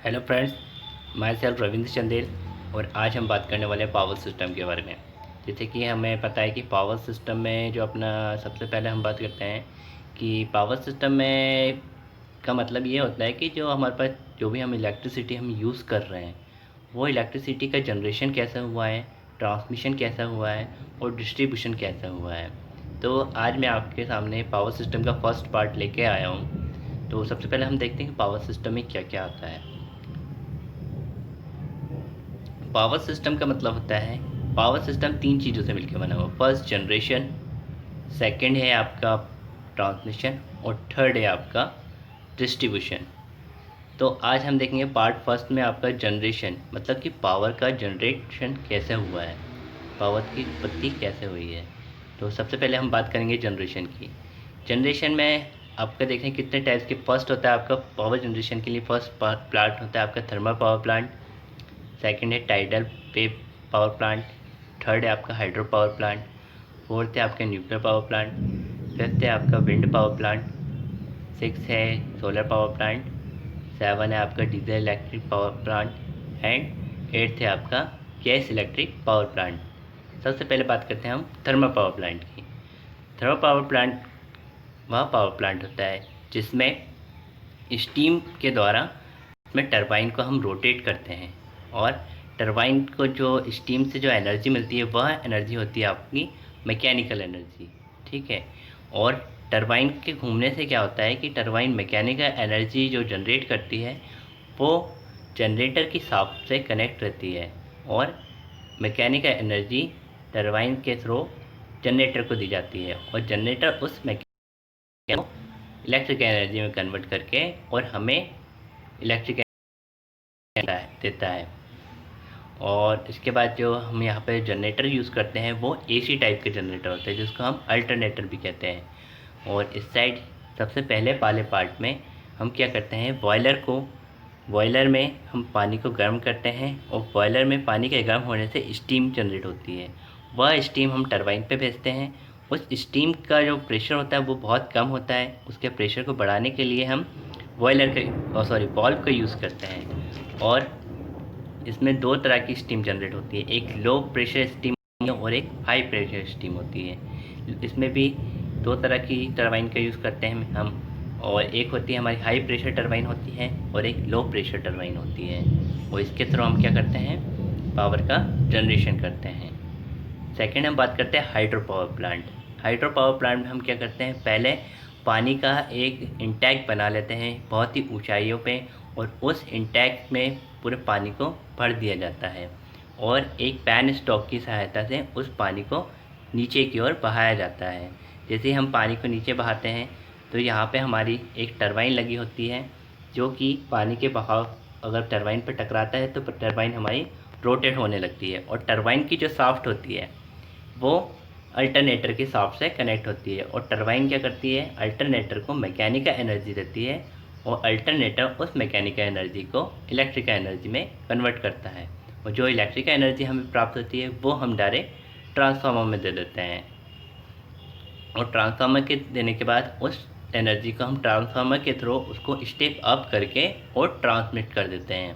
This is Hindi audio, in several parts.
हेलो फ्रेंड्स, मैं सेल्फ रविंद्र चंदेल और आज हम बात करने वाले हैं पावर सिस्टम के बारे में। जैसे कि हमें पता है कि पावर सिस्टम में जो अपना सबसे पहले हम बात करते हैं कि पावर सिस्टम में का मतलब ये होता है कि जो हमारे पास जो भी हम इलेक्ट्रिसिटी हम यूज़ कर रहे हैं वो इलेक्ट्रिसिटी का जनरेशन कैसा हुआ है, ट्रांसमिशन कैसा हुआ है और डिस्ट्रीब्यूशन कैसा हुआ है। तो आज मैं आपके सामने पावर सिस्टम का फर्स्ट पार्ट लेके आया हूँ। तो सबसे पहले हम देखते हैं कि पावर सिस्टम में क्या क्या आता है। पावर सिस्टम का मतलब होता है, पावर सिस्टम तीन चीज़ों से मिलकर बना हुआ। फर्स्ट जनरेशन, सेकंड है आपका ट्रांसमिशन और थर्ड है आपका डिस्ट्रीब्यूशन। तो आज हम देखेंगे पार्ट फर्स्ट में आपका जनरेशन, मतलब कि पावर का जनरेशन कैसे हुआ है, पावर की उत्पत्ति कैसे हुई है। तो सबसे पहले हम बात करेंगे जनरेशन की। जनरेशन में आपका देखें कितने टाइप्स के। फर्स्ट होता है आपका पावर जनरेशन के लिए फर्स्ट प्लांट होता है आपका थर्मल पावर प्लांट, सेकंड है टाइडल पे पावर प्लांट, थर्ड है आपका हाइड्रो पावर प्लांट, फोर्थ है आपका न्यूक्लियर पावर प्लांट, फिफ्थ है आपका विंड पावर प्लांट, सिक्स है सोलर पावर प्लांट, सेवन है आपका diesel electric power plant and eighth है आपका गैस इलेक्ट्रिक पावर प्लांट। सबसे पहले बात करते हैं हम थर्मल पावर प्लांट की। थर्मल पावर प्लांट वह पावर प्लांट होता है जिसमें स्टीम के द्वारा में टरबाइन को हम रोटेट करते हैं और टरबाइन को जो स्टीम से जो एनर्जी मिलती है वह एनर्जी होती है आपकी मैकेनिकल एनर्जी। ठीक है। और टरबाइन के घूमने से क्या होता है कि टरबाइन मैकेनिकल एनर्जी जो जनरेट करती है वो जनरेटर की शाफ्ट से कनेक्ट रहती है और मैकेनिकल एनर्जी टरबाइन के थ्रू जनरेटर को दी जाती है और जनरेटर उस मैकेनिकल इलेक्ट्रिकल एनर्जी में कन्वर्ट करके और हमें इलेक्ट्रिक देता है। और इसके बाद जो हम यहाँ पे जनरेटर यूज़ करते हैं वो एसी टाइप के जनरेटर होते हैं जिसको हम अल्टरनेटर भी कहते हैं। और इस साइड सबसे पहले वाले पार्ट में हम क्या करते हैं, बॉयलर में हम पानी को गर्म करते हैं और बॉयलर में पानी के गर्म होने से स्टीम जनरेट होती है। वह स्टीम हम टरबाइन पे भेजते हैं। उस स्टीम का जो प्रेशर होता है वो बहुत कम होता है। उसके प्रेशर को बढ़ाने के लिए हम बॉल्व का यूज़ करते हैं। और इसमें दो तरह की स्टीम जनरेट होती है, एक लो प्रेशर स्टीम और एक हाई प्रेशर स्टीम होती है। इसमें भी दो तरह की टरबाइन का यूज़ करते हैं हम, और एक होती है हमारी हाई प्रेशर टरबाइन होती है और एक लो प्रेशर टरबाइन होती है। और इसके थ्रू हम क्या करते हैं, पावर का जनरेशन करते हैं। सेकेंड हम बात करते हैं hydro power plant. Hydro power plant में हम क्या करते हैं, पहले पानी का एक इंटैक बना लेते हैं बहुत ही ऊंचाइयों पे और उस इंटैक में पूरे पानी को भर दिया जाता है और एक पैन स्टॉक की सहायता से उस पानी को नीचे की ओर बहाया जाता है। जैसे हम पानी को नीचे बहाते हैं तो यहाँ पे हमारी एक टरबाइन लगी होती है जो कि पानी के बहाव अगर टरबाइन पर टकराता है तो टरबाइन हमारी रोटेट होने लगती है और टरबाइन की जो शाफ्ट होती है वो अल्टरनेटर के शाफ्ट से कनेक्ट होती है। और टरबाइन क्या करती है, अल्टरनेटर को मैकेनिकल एनर्जी देती है और अल्टरनेटर उस मैकेनिकल एनर्जी को इलेक्ट्रिकल एनर्जी में कन्वर्ट करता है। और जो इलेक्ट्रिकल एनर्जी हमें प्राप्त होती है वो हम डायरेक्ट ट्रांसफार्मर में दे देते हैं और ट्रांसफार्मर के देने के बाद उस एनर्जी को हम ट्रांसफार्मर के थ्रू उसको स्टेप अप करके और ट्रांसमिट कर देते हैं।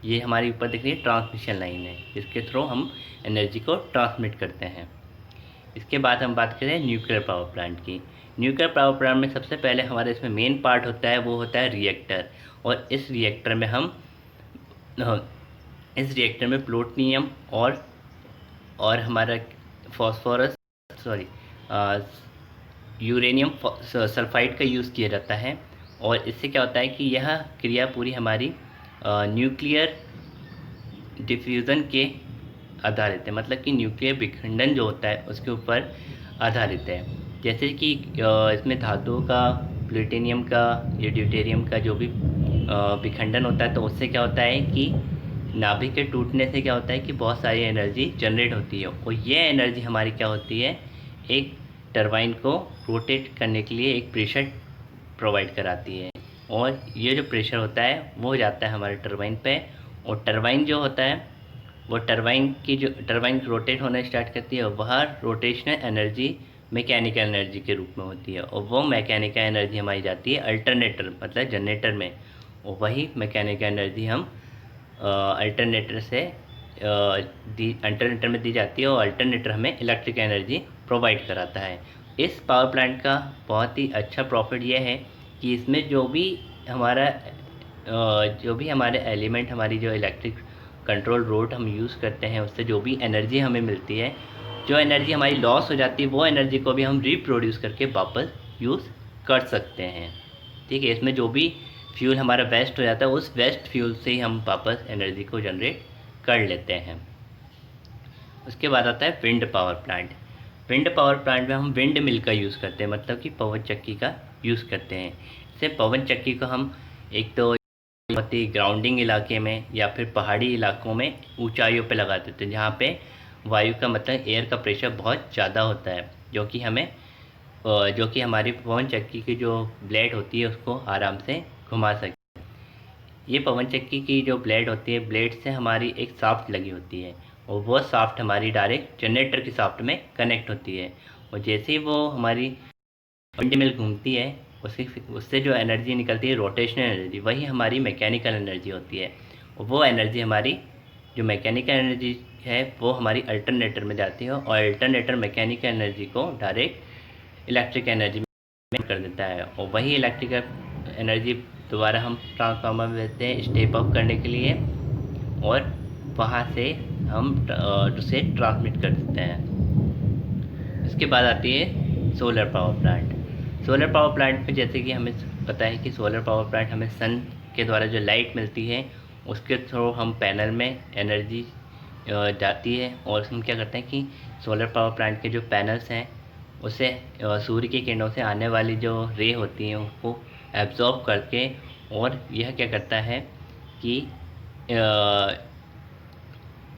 ये हमारी ऊपर दिख रही है ट्रांसमिशन लाइन है जिसके थ्रू हम एनर्जी को ट्रांसमिट करते हैं। इसके बाद हम बात करें न्यूक्लियर पावर प्लांट की। न्यूक्लियर पावर प्लांट में सबसे पहले हमारे इसमें मेन पार्ट होता है वो होता है रिएक्टर। और इस रिएक्टर में प्लूटोनियम और हमारा फॉस्फोरस सॉरी यूरेनियम सल्फाइड का यूज़ किया जाता है। और इससे क्या होता है कि यह क्रिया पूरी हमारी न्यूक्लियर डिफ्यूज़न के आधारित है, मतलब कि न्यूक्लियर विखंडन जो होता है उसके ऊपर आधारित है। जैसे कि इसमें धातुओं का, प्लूटोनियम का या ड्यूटेरियम का जो भी विखंडन होता है तो उससे क्या होता है कि नाभिक के टूटने से क्या होता है कि बहुत सारी एनर्जी जनरेट होती है और ये एनर्जी हमारी क्या होती है, एक टरबाइन को रोटेट करने के लिए एक प्रेशर प्रोवाइड कराती है। और ये जो प्रेशर होता है वो जाता है हमारे टरबाइन पे और टरबाइन जो होता है वो टरबाइन रोटेट होना स्टार्ट करती है और वह रोटेशनल एनर्जी मैकेनिकल एनर्जी के रूप में होती है और वो मैकेनिकल एनर्जी हमारी जाती है अल्टरनेटर मतलब जनरेटर में और वही मैकेनिकल एनर्जी हम अल्टरनेटर से अल्टरनेटर में दी जाती है और अल्टरनेटर हमें इलेक्ट्रिक एनर्जी प्रोवाइड कराता है। इस पावर प्लांट का बहुत ही अच्छा प्रॉफिट यह है कि इसमें जो भी हमारे एलिमेंट, हमारी जो इलेक्ट्रिक कंट्रोल रोड हम यूज़ करते हैं, उससे जो भी एनर्जी हमें मिलती है, जो एनर्जी हमारी लॉस हो जाती है, वो एनर्जी को भी हम रिप्रोड्यूस करके वापस यूज़ कर सकते हैं। ठीक है, इसमें जो भी फ्यूल हमारा वेस्ट हो जाता है, उस वेस्ट फ्यूल से ही हम वापस एनर्जी को जनरेट कर लेते हैं। उसके बाद आता है wind power plant. Wind power plant में हम विंड मिल का यूज़ करते हैं, मतलब कि पवन चक्की का यूज़ करते हैं। इससे पवन चक्की को हम एक तो बहुत ही ग्राउंडिंग इलाके में या फिर पहाड़ी इलाकों में ऊंचाइयों पे लगा देते हैं, जहाँ पे वायु का मतलब एयर का प्रेशर बहुत ज़्यादा होता है, जो कि हमारी पवन चक्की की जो ब्लेड होती है उसको आराम से घुमा सके। ये पवन चक्की की जो ब्लेड होती है, ब्लेड से हमारी एक शाफ्ट लगी होती है और वो शाफ्ट हमारी डायरेक्ट जनरेटर की शाफ्ट में कनेक्ट होती है। और जैसे ही वो हमारी विंड मिल घूमती है, उससे जो एनर्जी निकलती है, रोटेशनल एनर्जी, वही हमारी मैकेनिकल एनर्जी होती है। और वो एनर्जी हमारी जो मैकेनिकल एनर्जी है वो हमारी अल्टरनेटर में जाती है और अल्टरनेटर मैकेनिकल एनर्जी को डायरेक्ट इलेक्ट्रिक एनर्जी में कर देता है। और वही इलेक्ट्रिकल एनर्जी दोबारा हम ट्रांसफार्मर में देते हैं स्टेप अप करने के लिए, और वहाँ से हम उसे ट्रांसमिट कर देते हैं। इसके बाद आती है solar power plant. Solar power plant में जैसे कि हमें पता है कि सोलर पावर प्लांट हमें सन के द्वारा जो लाइट मिलती है उसके थ्रू हम पैनल में एनर्जी जाती है, और हम क्या करते हैं कि सोलर पावर प्लांट के जो पैनल्स हैं उसे सूर्य की किरणों से आने वाली जो रे होती हैं उसको एब्जॉर्ब करके, और यह क्या करता है कि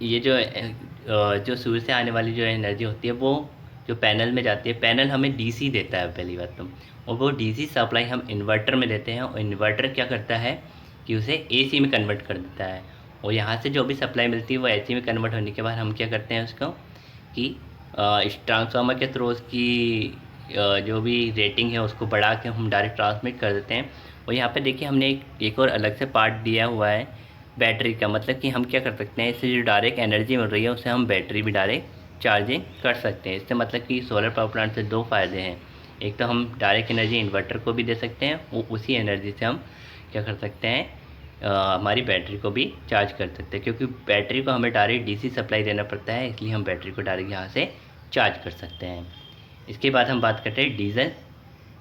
ये जो सूर्य से आने वाली जो एनर्जी होती है वो जो पैनल में जाती है, पैनल हमें डीसी देता है पहली बात तो, और वो डीसी सप्लाई हम इन्वर्टर में देते हैं, और इन्वर्टर क्या करता है कि उसे एसी में कन्वर्ट कर देता है। और यहाँ से जो भी सप्लाई मिलती है वो एसी में कन्वर्ट होने के बाद हम क्या करते हैं उसको कि इस ट्रांसफार्मर के थ्रू उसकी जो भी रेटिंग है उसको बढ़ा के हम डायरेक्ट ट्रांसमिट कर देते हैं। और यहाँ पे देखिए हमने एक और अलग से पार्ट दिया हुआ है बैटरी का, मतलब कि हम क्या कर सकते हैं, इससे जो डायरेक्ट एनर्जी मिल रही है उससे हम बैटरी भी डायरेक्ट चार्जिंग कर सकते हैं। इससे मतलब कि सोलर पावर प्लांट से दो फ़ायदे हैं, एक तो हम डायरेक्ट एनर्जी इन्वर्टर को भी दे सकते हैं, वो उसी एनर्जी से हम क्या कर सकते हैं, हमारी बैटरी को भी चार्ज कर सकते हैं, क्योंकि बैटरी को हमें डायरेक्ट डीसी सप्लाई देना पड़ता है, इसलिए हम बैटरी को डायरेक्ट यहाँ से चार्ज कर सकते हैं। इसके बाद हम बात करते हैं diesel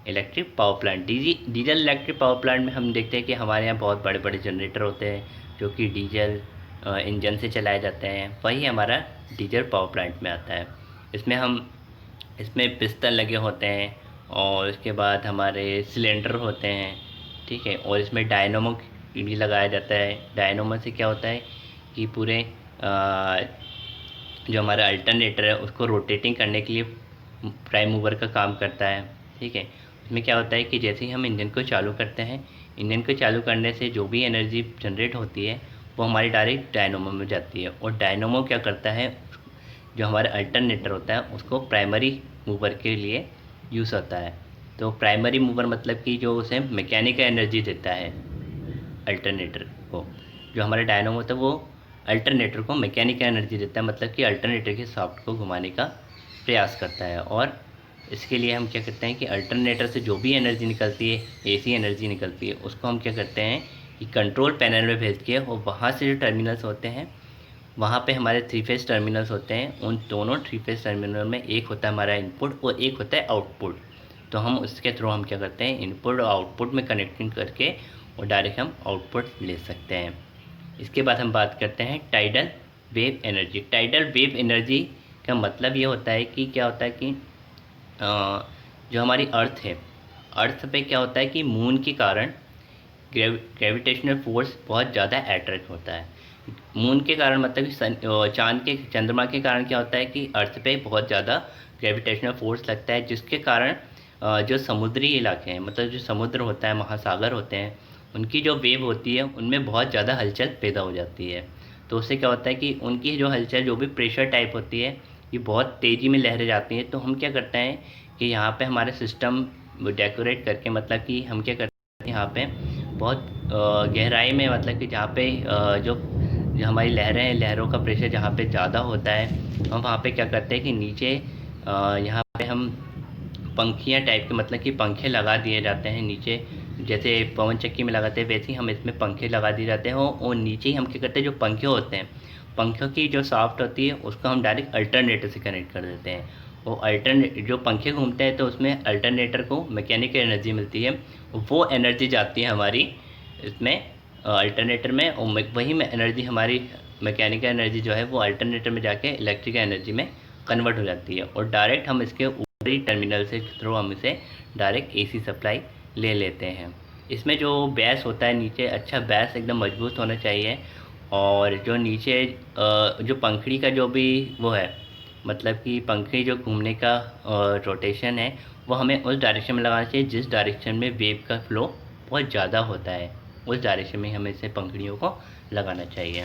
electric power plant. Diesel electric power plant में हम देखते हैं कि हमारे यहाँ बहुत बड़े बड़े जनरेटर होते हैं जो कि डीजल इंजन से चलाए जाते हैं, वही हमारा डीजल पावर प्लांट में आता है। इसमें पिस्टन लगे होते हैं और उसके बाद हमारे सिलेंडर होते हैं, ठीक है, और इसमें डायनोमो भी लगाया जाता है। डायनोमो से क्या होता है कि पूरे जो हमारा अल्टरनेटर है उसको रोटेटिंग करने के लिए प्राइम मूवर का काम करता है, ठीक है। इसमें क्या होता है कि जैसे ही हम इंजन को चालू करते हैं, इंजन को चालू करने से जो भी एनर्जी जनरेट होती है वो हमारी डायरेक्ट डायनोमो में जाती है, और डायनोमो क्या करता है, जो हमारा अल्टरनेटर होता है उसको प्राइमरी मूवर के लिए यूज़ होता है। तो प्राइमरी मूवर मतलब कि जो उसे मैकेनिकल एनर्जी देता है अल्टरनेटर को, जो हमारा डायनोमो होता है वो अल्टरनेटर को मैकेनिकल एनर्जी देता है, मतलब कि अल्टरनेटर के शाफ्ट को घुमाने का प्रयास करता है। और इसके लिए हम क्या करते हैं कि अल्टरनेटर से जो भी एनर्जी निकलती है, एसी एनर्जी निकलती है, उसको हम क्या करते हैं कि कंट्रोल पैनल में भेज के, और वहाँ से जो टर्मिनल्स होते हैं वहाँ पे हमारे 3 फेज टर्मिनल्स होते हैं, उन दोनों 3 फेज टर्मिनल में एक होता है हमारा इनपुट और एक होता है आउटपुट। तो हम उसके थ्रू हम क्या करते हैं, इनपुट और आउटपुट में कनेक्टिंग करके और डायरेक्ट हम आउटपुट ले सकते हैं। इसके बाद हम बात करते हैं tidal wave energy. Tidal wave energy का मतलब ये होता है कि क्या होता है कि जो हमारी अर्थ है, अर्थ पे क्या होता है कि मून के कारण ग्रेविटेशनल फोर्स बहुत ज़्यादा अट्रैक्ट होता है। मून के कारण मतलब कि चंद्रमा के कारण क्या होता है कि अर्थ पे बहुत ज़्यादा ग्रेविटेशनल फोर्स लगता है, जिसके कारण जो समुद्री इलाके हैं, मतलब जो समुद्र होता है, महासागर होते हैं, उनकी जो वेव होती है उनमें बहुत ज़्यादा हलचल पैदा हो जाती है। तो उससे क्या होता है कि उनकी जो हलचल, जो भी प्रेशर टाइप होती है, ये बहुत तेज़ी में लहरें जाती हैं। तो हम क्या करते हैं कि यहाँ पे हमारे सिस्टम डेकोरेट करके, मतलब कि हम क्या करते हैं यहाँ पे बहुत गहराई में, मतलब कि जहाँ पे जो जो हमारी लहरें हैं, लहरों का प्रेशर जहाँ पे ज़्यादा होता है, हम वहाँ पे क्या करते हैं कि नीचे यहाँ पे हम पंखियाँ टाइप के, मतलब कि पंखे लगा दिए जाते हैं नीचे, जैसे पवन चक्की में लगाते हैं वैसे ही हम इसमें पंखे लगा दिए जाते हैं। और नीचे ही हम क्या करते हैं, जो पंखे होते हैं, पंखों की जो शाफ्ट होती है उसको हम डायरेक्ट अल्टरनेटर से कनेक्ट कर देते हैं। वो अल्टरनेट जो पंखे घूमते हैं तो उसमें अल्टरनेटर को मैकेनिकल एनर्जी मिलती है, वो एनर्जी जाती है हमारी इसमें अल्टरनेटर में, और वही में एनर्जी हमारी मैकेनिकल एनर्जी जो है वो अल्टरनेटर में जाके इलेक्ट्रिकल एनर्जी में कन्वर्ट हो जाती है। और डायरेक्ट हम इसके ऊपरी टर्मिनल से थ्रू हम इसे डायरेक्ट एसी सप्लाई ले लेते हैं। इसमें जो बेस होता है नीचे, अच्छा बेस एकदम मजबूत होना चाहिए। और जो नीचे जो पंखड़ी का जो भी वो है, मतलब कि पंखड़ी जो घूमने का रोटेशन है, वो हमें उस डायरेक्शन में लगाना चाहिए जिस डायरेक्शन में वेव का फ्लो बहुत ज़्यादा होता है, उस डायरेक्शन में हमें इसे पंखड़ियों को लगाना चाहिए।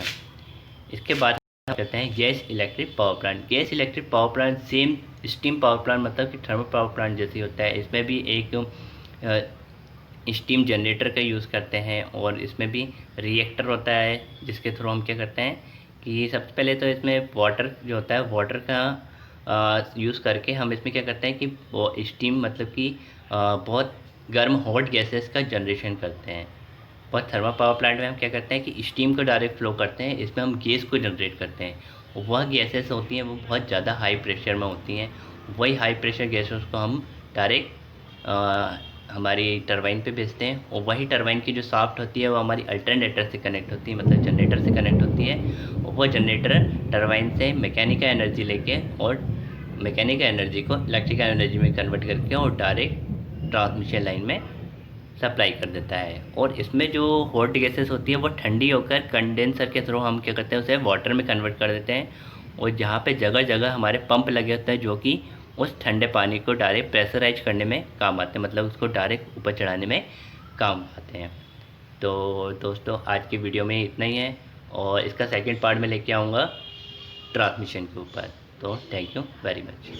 इसके बाद हम करते हैं gas electric power plant. Gas electric power plant same steam power plant, मतलब कि थर्मल पावर प्लांट जैसे होता है। इसमें भी एक स्टीम जनरेटर का यूज़ करते हैं, और इसमें भी रिएक्टर होता है जिसके थ्रू हम क्या करते हैं कि सबसे पहले तो इसमें वाटर जो होता है, वाटर का यूज़ करके हम इसमें क्या करते हैं कि वो स्टीम, मतलब कि बहुत गर्म हॉट गैसेस का जनरेशन करते हैं। और थर्मल पावर प्लांट में हम क्या करते हैं कि स्टीम को डायरेक्ट फ्लो करते हैं, इसमें हम गैस को जनरेट करते हैं। वह गैसेस होती हैं वो बहुत ज़्यादा हाई प्रेशर में होती हैं, वही हाई प्रेशर गैसेस को हम डायरेक्ट हमारी टरबाइन पे भेजते हैं। और वही टरबाइन की जो शाफ्ट होती है वो हमारी अल्टरनेटर से कनेक्ट होती है, मतलब जनरेटर से कनेक्ट होती है। और वह जनरेटर टरबाइन से मैकेनिकल एनर्जी लेके और मैकेनिकल एनर्जी को इलेक्ट्रिकल एनर्जी में कन्वर्ट करके और डायरेक्ट ट्रांसमिशन लाइन में सप्लाई कर देता है। और इसमें जो हॉट गैसेस होती है वो ठंडी होकर कंडेंसर के थ्रू हम क्या करते हैं उसे वाटर में कन्वर्ट कर देते हैं। और जहाँ पे जगह जगह हमारे पंप लगे होते हैं जो कि उस ठंडे पानी को डायरेक्ट प्रेशराइज करने में काम आते हैं, मतलब उसको डायरेक्ट ऊपर चढ़ाने में काम आते हैं। तो दोस्तों आज की वीडियो में इतना ही है, और इसका सेकंड पार्ट में लेके आऊँगा ट्रांसमिशन के ऊपर। तो थैंक यू वेरी मच।